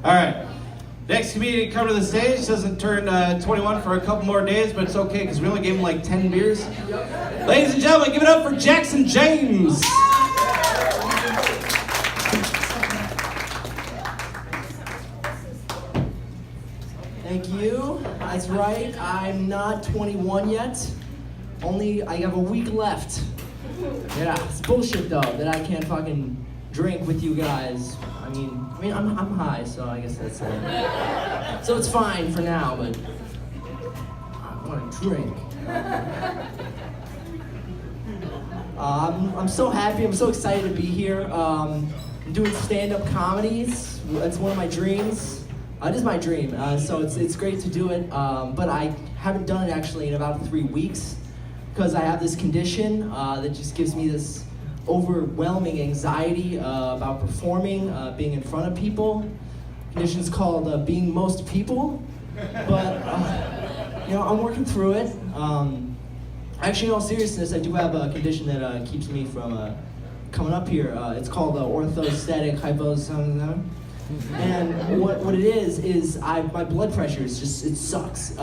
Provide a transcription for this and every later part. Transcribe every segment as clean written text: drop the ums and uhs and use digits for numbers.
All right. Next comedian come to the stage doesn't turn 21 for a couple more days, but it's okay because we only gave him like 10 beers. Ladies and gentlemen, give it up for Jackson James. Thank you. That's right. I'm not 21 yet. I have a week left. Yeah, it's bullshit though that I can't fucking drink with you guys. I mean, I'm high, so I guess that's it. So it's fine for now, but I want to drink. I'm so happy. I'm so excited to be here. I'm doing stand-up comedies. That's one of my dreams. It is my dream, so it's great to do it. But I haven't done it actually in about 3 weeks because I have this condition that just gives me this overwhelming anxiety about performing, being in front of people. The condition's called being most people, but I'm working through it. Actually, in all seriousness, I do have a condition that keeps me from coming up here. It's called orthostatic hypotension. And what it is my blood pressure is just, it sucks.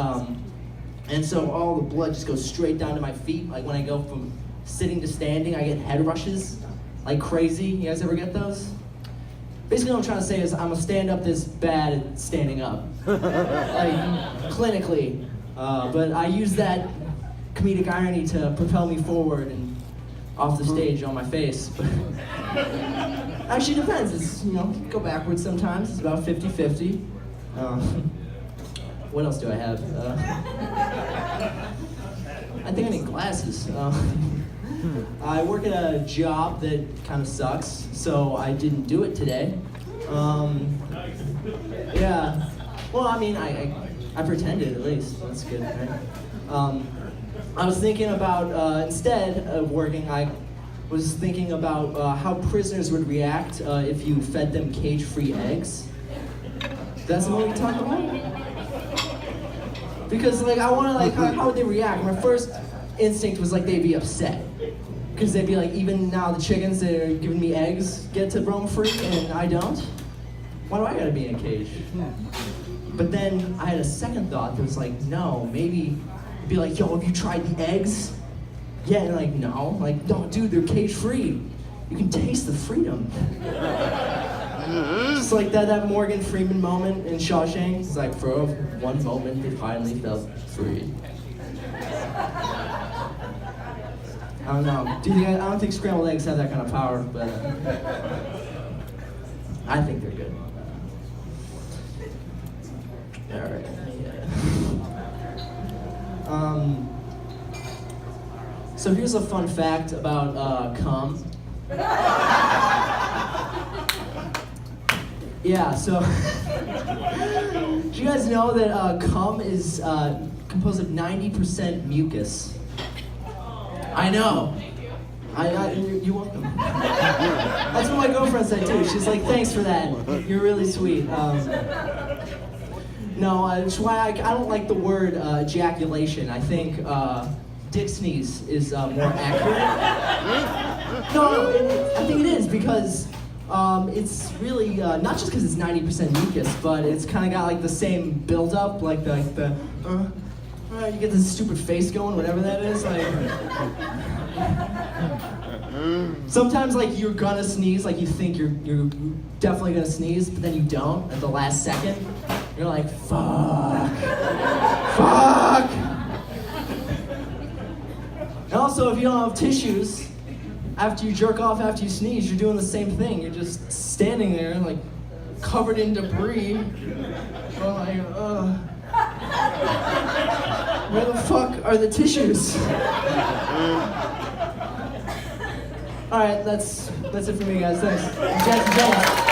And so all the blood just goes straight down to my feet. Like when I go from sitting to standing, I get head rushes like crazy. You guys ever get those? Basically what I'm trying to say is I'm a stand-up this bad at standing up. Like clinically. But I use that comedic irony to propel me forward and off the stage on my face. Actually, it depends. It's, go backwards sometimes. It's about 50-50. What else do I have? I think I need glasses. I work at a job that kind of sucks, so I didn't do it today. Yeah. Well, I mean, I pretended at least. That's good, right? I was thinking about, instead of working, I was thinking about how prisoners would react if you fed them cage-free eggs. That's what we talk about? Because I want to how would they react? My first instinct was they'd be upset. Because they'd be even now the chickens that are giving me eggs get to roam free and I don't? Why do I gotta be in a cage? But then I had a second thought that was no, maybe it'd be yo, have you tried the eggs? Yeah, and no. No, dude, they're cage-free. You can taste the freedom. Just like that Morgan Freeman moment in Shawshank. It's for one moment, they finally felt free. I don't know. I don't think scrambled eggs have that kind of power, but I think they're good. All right. Yeah. So here's a fun fact about cum. Yeah, so do you guys know that cum is composed of 90% mucus? I know. You're welcome. That's what my girlfriend said too. She's thanks for that. You're really sweet. No, it's why I don't like the word ejaculation. I think dick sneeze is more accurate. No, I think it is because it's really not just because it's 90% mucus, but it's kind of got the same build-up, you get this stupid face going, whatever that is. Sometimes you're gonna sneeze, you think you're definitely gonna sneeze, but then you don't at the last second. You're fuck. And also, if you don't have tissues, after you jerk off, after you sneeze, you're doing the same thing. You're just standing there, covered in debris. Where the fuck are the tissues? All right, that's it for me, guys. Thanks. Jackson James.